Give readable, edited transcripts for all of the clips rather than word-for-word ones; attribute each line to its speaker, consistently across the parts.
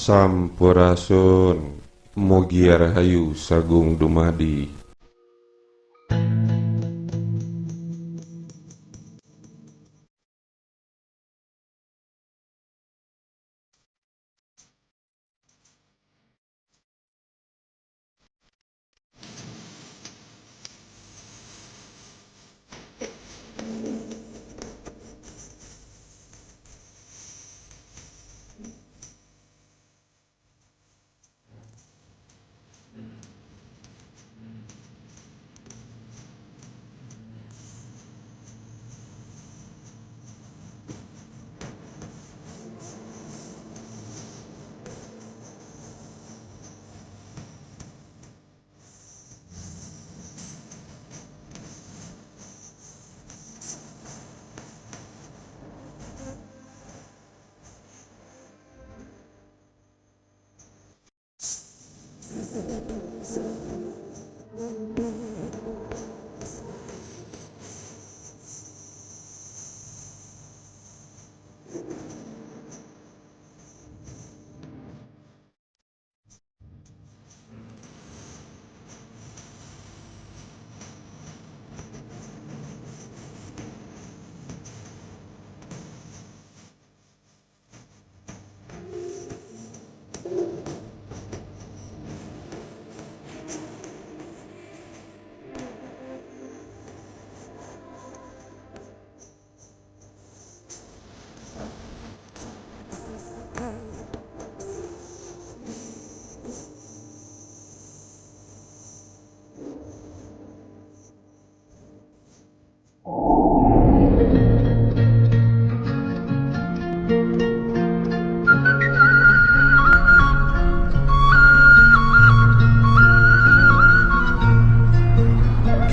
Speaker 1: Sampurasun, mugi rahayu sagung dumadi.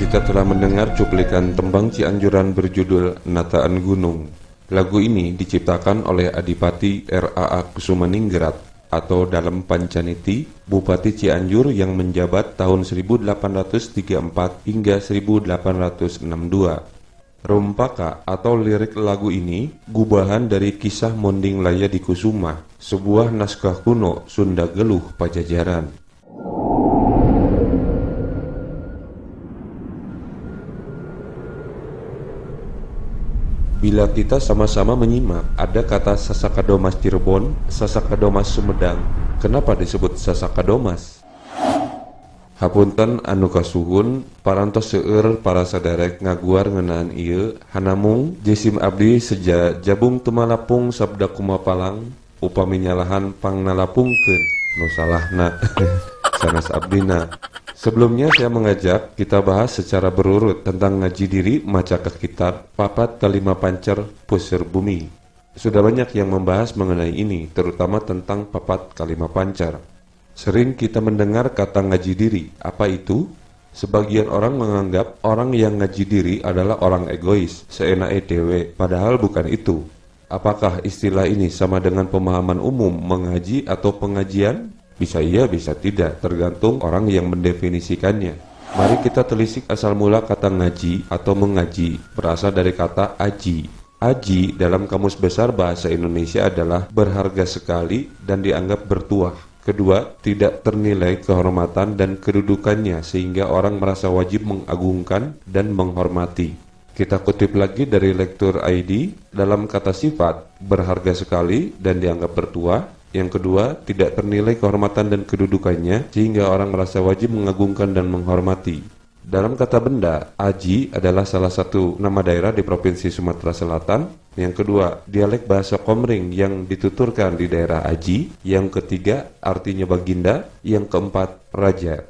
Speaker 1: Kita telah mendengar cuplikan tembang Cianjuran berjudul Nataan Gunung. Lagu ini diciptakan oleh Adipati R.A.A. Kusumaninggerat atau dalam Pancaniti, Bupati Cianjur yang menjabat tahun 1834 hingga 1862. Rompaka atau lirik lagu ini gubahan dari kisah Monding Laya di Kusuma, sebuah naskah kuno Sunda Geluh Pajajaran. Bila kita sama-sama menyimak, ada kata Sasakadomas Cirebon, Sasakadomas Sumedang. Kenapa disebut Sasakadomas? Hapunten anu kasuhun, parantos seueur para saderek ngaguar ngeunaan ieu, hanamung jesim abdi seja jabung tumalapung sabda kumapalang, upami nyalahan pangnalapungkeun. Nu salahna sanes abdina. Sebelumnya saya mengajak kita bahas secara berurut tentang ngaji diri maca ke kitab papat kalima pancer puseur bumi. Sudah banyak yang membahas mengenai ini, terutama tentang papat kalima pancer. Sering kita mendengar kata ngaji diri. Apa itu? Sebagian orang menganggap orang yang ngaji diri adalah orang egois, seenake dewe, padahal bukan itu. Apakah istilah ini sama dengan pemahaman umum mengaji atau pengajian? Bisa iya, bisa tidak, tergantung orang yang mendefinisikannya. Mari kita telisik asal mula kata ngaji atau mengaji, berasal dari kata aji. Aji dalam Kamus Besar Bahasa Indonesia adalah berharga sekali dan dianggap bertuah. Kedua, tidak ternilai kehormatan dan kedudukannya sehingga orang merasa wajib mengagungkan dan menghormati. Kita kutip lagi dari Lektur ID, dalam kata sifat, berharga sekali dan dianggap bertuah. Yang kedua, tidak ternilai kehormatan dan kedudukannya sehingga orang merasa wajib mengagungkan dan menghormati. Dalam kata benda, aji adalah salah satu nama daerah di Provinsi Sumatera Selatan. Yang kedua, dialek bahasa Komering yang dituturkan di daerah Aji. Yang ketiga, artinya baginda. Yang keempat, raja.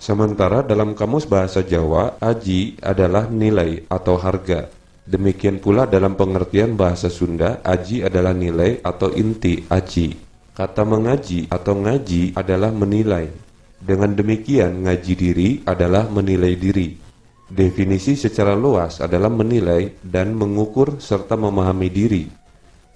Speaker 1: Sementara dalam Kamus Bahasa Jawa, aji adalah nilai atau harga. Demikian pula dalam pengertian bahasa Sunda, aji adalah nilai atau inti aji. Kata mengaji atau ngaji adalah menilai. Dengan demikian, ngaji diri adalah menilai diri. Definisi secara luas adalah menilai dan mengukur serta memahami diri.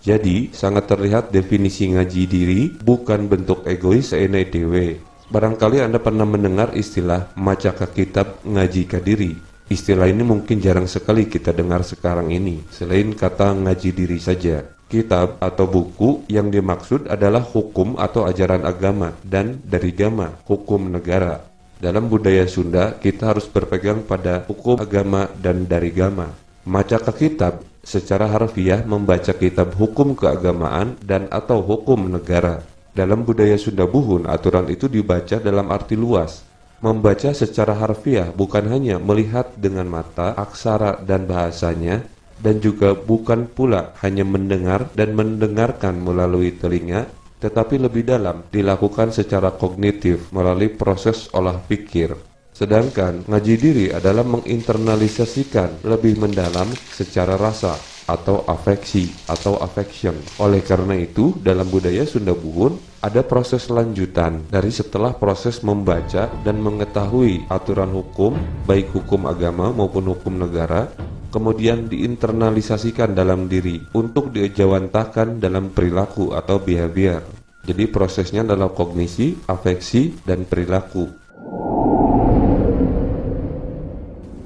Speaker 1: Jadi, sangat terlihat definisi ngaji diri bukan bentuk egois seenai dewe. Barangkali Anda pernah mendengar istilah maca ka kitab ngaji ka diri. Istilah ini mungkin jarang sekali kita dengar sekarang ini, selain kata ngaji diri saja. Kitab atau buku yang dimaksud adalah hukum atau ajaran agama dan darigama, hukum negara. Dalam budaya Sunda, kita harus berpegang pada hukum agama dan darigama. Macaka kitab secara harfiah membaca kitab hukum keagamaan dan atau hukum negara. Dalam budaya Sunda Buhun, aturan itu dibaca dalam arti luas. Membaca secara harfiah bukan hanya melihat dengan mata, aksara dan bahasanya, dan juga bukan pula hanya mendengar dan mendengarkan melalui telinga, tetapi lebih dalam dilakukan secara kognitif melalui proses olah pikir. Sedangkan ngaji diri adalah menginternalisasikan lebih mendalam secara rasa atau afeksi atau affection. Oleh karena itu, dalam budaya Sunda Buhun ada proses lanjutan dari setelah proses membaca dan mengetahui aturan hukum, baik hukum agama maupun hukum negara, kemudian diinternalisasikan dalam diri untuk diejawantahkan dalam perilaku atau behavior. Jadi prosesnya adalah kognisi, afeksi, dan perilaku.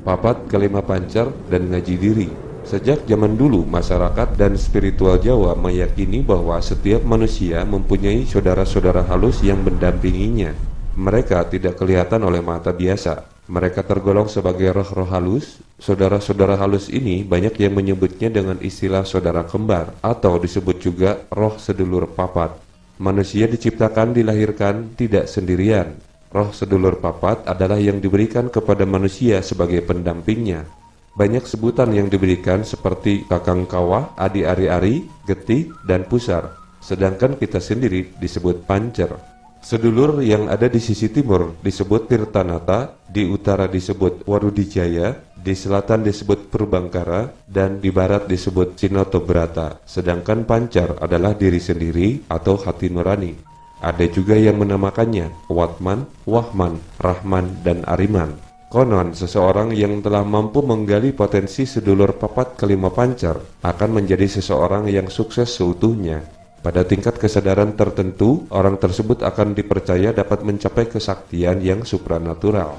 Speaker 1: Papat kelima pancar dan ngaji diri. Sejak zaman dulu, masyarakat dan spiritual Jawa meyakini bahwa setiap manusia mempunyai saudara-saudara halus yang mendampinginya. Mereka tidak kelihatan oleh mata biasa. Mereka tergolong sebagai roh-roh halus. Saudara-saudara halus ini banyak yang menyebutnya dengan istilah saudara kembar atau disebut juga roh sedulur papat. Manusia diciptakan dilahirkan tidak sendirian. Roh sedulur papat adalah yang diberikan kepada manusia sebagai pendampingnya. Banyak sebutan yang diberikan seperti kakang kawah, adi ari-ari, getih, dan pusar. Sedangkan kita sendiri disebut pancer. Sedulur yang ada di sisi timur disebut Tirtanata, di utara disebut Warudijaya, di selatan disebut Purbangkara, dan di barat disebut Sinotobrata. Sedangkan pancar adalah diri sendiri atau hati nurani. Ada juga yang menamakannya Watman, Wahman, Rahman, dan Ariman. Konon, seseorang yang telah mampu menggali potensi sedulur papat kelima pancar akan menjadi seseorang yang sukses seutuhnya. Pada tingkat kesadaran tertentu, orang tersebut akan dipercaya dapat mencapai kesaktian yang supranatural.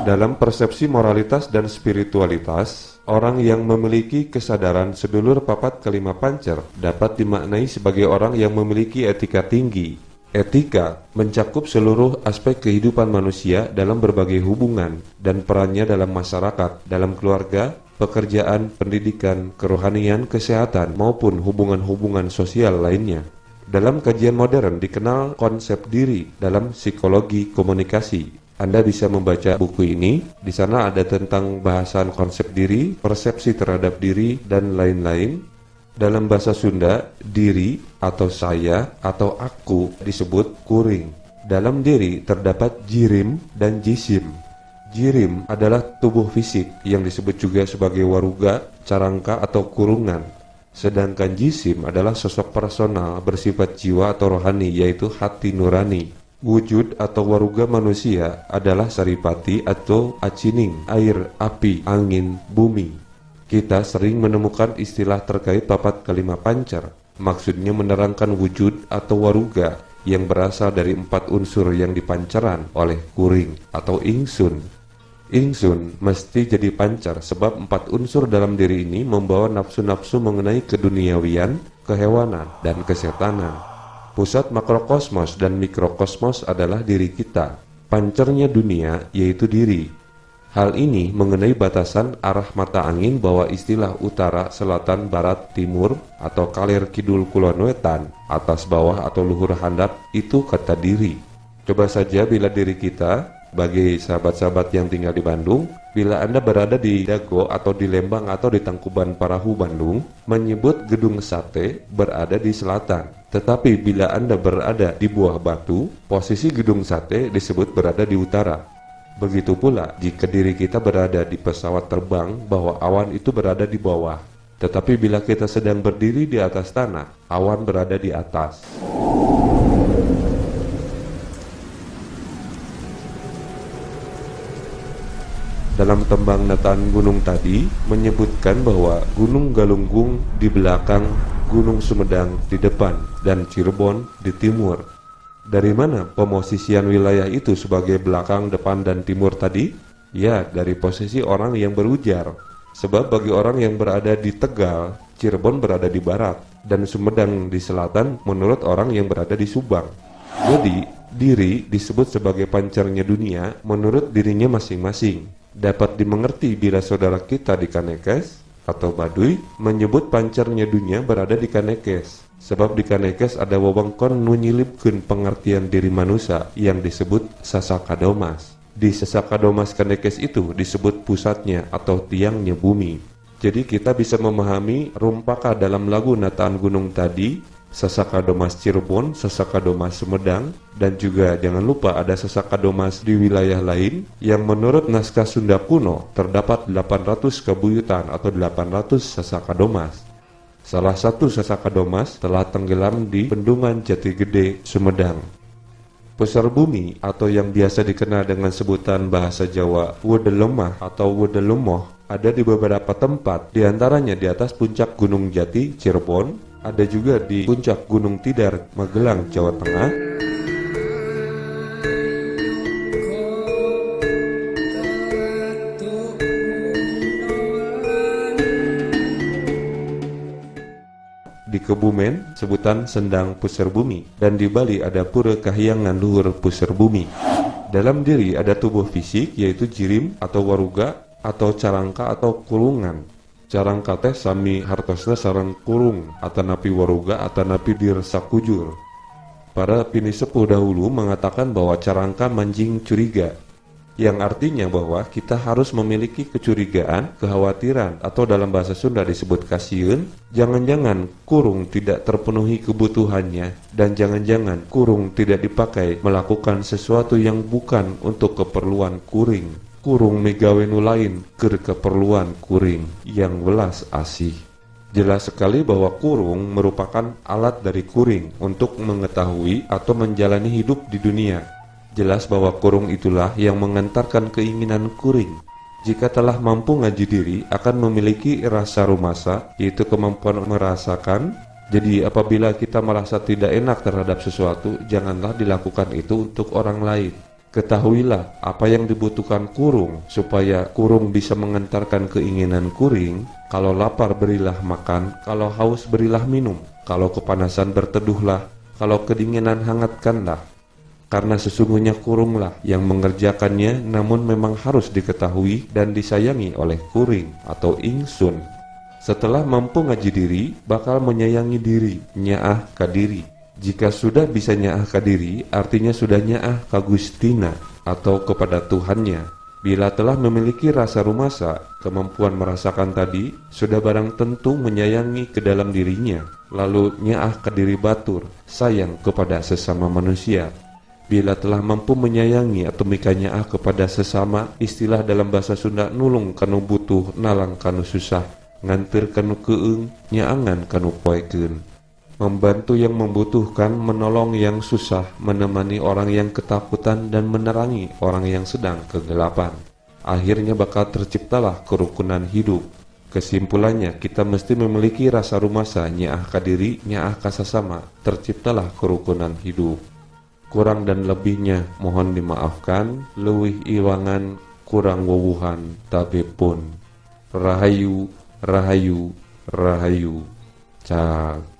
Speaker 1: Dalam persepsi moralitas dan spiritualitas, orang yang memiliki kesadaran sedulur papat kelima pancar dapat dimaknai sebagai orang yang memiliki etika tinggi. Etika mencakup seluruh aspek kehidupan manusia dalam berbagai hubungan dan perannya dalam masyarakat, dalam keluarga, pekerjaan, pendidikan, kerohanian, kesehatan, maupun hubungan-hubungan sosial lainnya. Dalam kajian modern dikenal konsep diri dalam psikologi komunikasi. Anda bisa membaca buku ini. Di sana ada tentang bahasan konsep diri, persepsi terhadap diri, dan lain-lain. Dalam bahasa Sunda, diri atau saya atau aku disebut kuring. Dalam diri terdapat jirim dan jisim. Jirim adalah tubuh fisik yang disebut juga sebagai waruga, carangka atau kurungan. Sedangkan jisim adalah sosok personal bersifat jiwa atau rohani, yaitu hati nurani. Wujud atau waruga manusia adalah saripati atau acining, air, api, angin, bumi. Kita sering menemukan istilah terkait papat kelima pancar. Maksudnya menerangkan wujud atau waruga yang berasal dari 4 unsur yang dipancaran oleh kuring atau ingsun. Ingsun mesti jadi pancar sebab 4 unsur dalam diri ini membawa nafsu-nafsu mengenai keduniawian, kehewanan, dan kesetanan. Pusat makrokosmos dan mikrokosmos adalah diri kita. Pancarnya dunia yaitu diri. Hal ini mengenai batasan arah mata angin bahwa istilah utara, selatan, barat, timur, atau kalir, kidul, kulon, wetan, atas, bawah, atau luhur, handap, itu kata diri. Coba saja bila diri kita, bagi sahabat-sahabat yang tinggal di Bandung, bila Anda berada di Dago atau di Lembang atau di Tangkuban Parahu Bandung, menyebut gedung sate berada di selatan. Tetapi bila Anda berada di Buah Batu, posisi gedung sate disebut berada di utara. Begitu pula jika diri kita berada di pesawat terbang bahwa awan itu berada di bawah. Tetapi bila kita sedang berdiri di atas tanah, awan berada di atas. Dalam tembang Netan Gunung tadi menyebutkan bahwa Gunung Galunggung di belakang, Gunung Sumedang di depan, dan Cirebon di timur. Dari mana pemosisian wilayah itu sebagai belakang, depan, dan timur tadi? Ya, dari posisi orang yang berujar. Sebab bagi orang yang berada di Tegal, Cirebon berada di barat, dan Sumedang di selatan menurut orang yang berada di Subang. Jadi, diri disebut sebagai pancarnya dunia menurut dirinya masing-masing. Dapat dimengerti bila saudara kita di Kanekes atau Baduy menyebut pancarnya dunia berada di Kanekes. Sebab di Kanekes ada wewengkon nu nyilipkeun pengertian diri manusia yang disebut Sasakadomas. Di Sasakadomas Kanekes itu disebut pusatnya atau tiangnya bumi. Jadi kita bisa memahami rumpaka dalam lagu Nataan Gunung tadi, Sasakadomas Cirebon, Sasakadomas Sumedang, dan juga jangan lupa ada Sasakadomas di wilayah lain yang menurut naskah Sunda kuno terdapat 800 kabuyutan atau 800 Sasakadomas. Salah satu Sasakadomas telah tenggelam di Bendungan Jati Gede, Sumedang. Pusar bumi atau yang biasa dikenal dengan sebutan bahasa Jawa Wedelemah atau Wedelumoh ada di beberapa tempat, diantaranya di atas puncak Gunung Jati, Cirebon, ada juga di puncak Gunung Tidar, Magelang, Jawa Tengah, di Kebumen sebutan Sendang Pusar Bumi, dan di Bali ada Pura Kahyangan Luhur Pusar Bumi. Dalam diri ada tubuh fisik yaitu jirim atau waruga atau carangka atau kurungan. Carangka teh sami hartosna sareng kurung atanapi waruga atanapi diresakujur. Para pinisepuh dahulu mengatakan bahwa carangka manjing curiga, yang artinya bahwa kita harus memiliki kecurigaan, kekhawatiran, atau dalam bahasa Sunda disebut kasieun, jangan-jangan kurung tidak terpenuhi kebutuhannya, dan jangan-jangan kurung tidak dipakai melakukan sesuatu yang bukan untuk keperluan kuring. Kurung migawe nu lain keur keperluan kuring yang welas asih. Jelas sekali bahwa kurung merupakan alat dari kuring untuk mengetahui atau menjalani hidup di dunia. Jelas bahwa kurung itulah yang mengantarkan keinginan kuring. Jika telah mampu ngaji diri akan memiliki rasa rumasa, yaitu kemampuan merasakan. Jadi apabila kita merasa tidak enak terhadap sesuatu, janganlah dilakukan itu untuk orang lain. Ketahuilah apa yang dibutuhkan kurung supaya kurung bisa mengantarkan keinginan kuring. Kalau lapar berilah makan, kalau haus berilah minum, kalau kepanasan berteduhlah, kalau kedinginan hangatkanlah. Karena sesungguhnya kurunglah yang mengerjakannya, namun memang harus diketahui dan disayangi oleh kuring atau ingsun. Setelah mampu ngaji diri, bakal menyayangi diri, nyaah ka diri. Jika sudah bisa nyaah ka diri, artinya sudah nyaah ka Gustina atau kepada Tuhannya. Bila telah memiliki rasa rumasa, kemampuan merasakan tadi, sudah barang tentu menyayangi ke dalam dirinya. Lalu nyaah ka diri batur, sayang kepada sesama manusia. Bila telah mampu menyayangi atau mikanyaah kepada sesama, istilah dalam bahasa Sunda nulung kanu butuh, nalang kanu susah, ngantir kanu keung, nyaangan kanu poekeun. Membantu yang membutuhkan, menolong yang susah, menemani orang yang ketakutan, dan menerangi orang yang sedang kegelapan. Akhirnya bakal terciptalah kerukunan hidup. Kesimpulannya, kita mesti memiliki rasa rumasa, nyaah ka diri, nyaah ka sesama, terciptalah kerukunan hidup. Kurang dan lebihnya mohon dimaafkan, leuwih iwangan kurang wewuhan tabepun. Rahayu, rahayu, rahayu. Cak.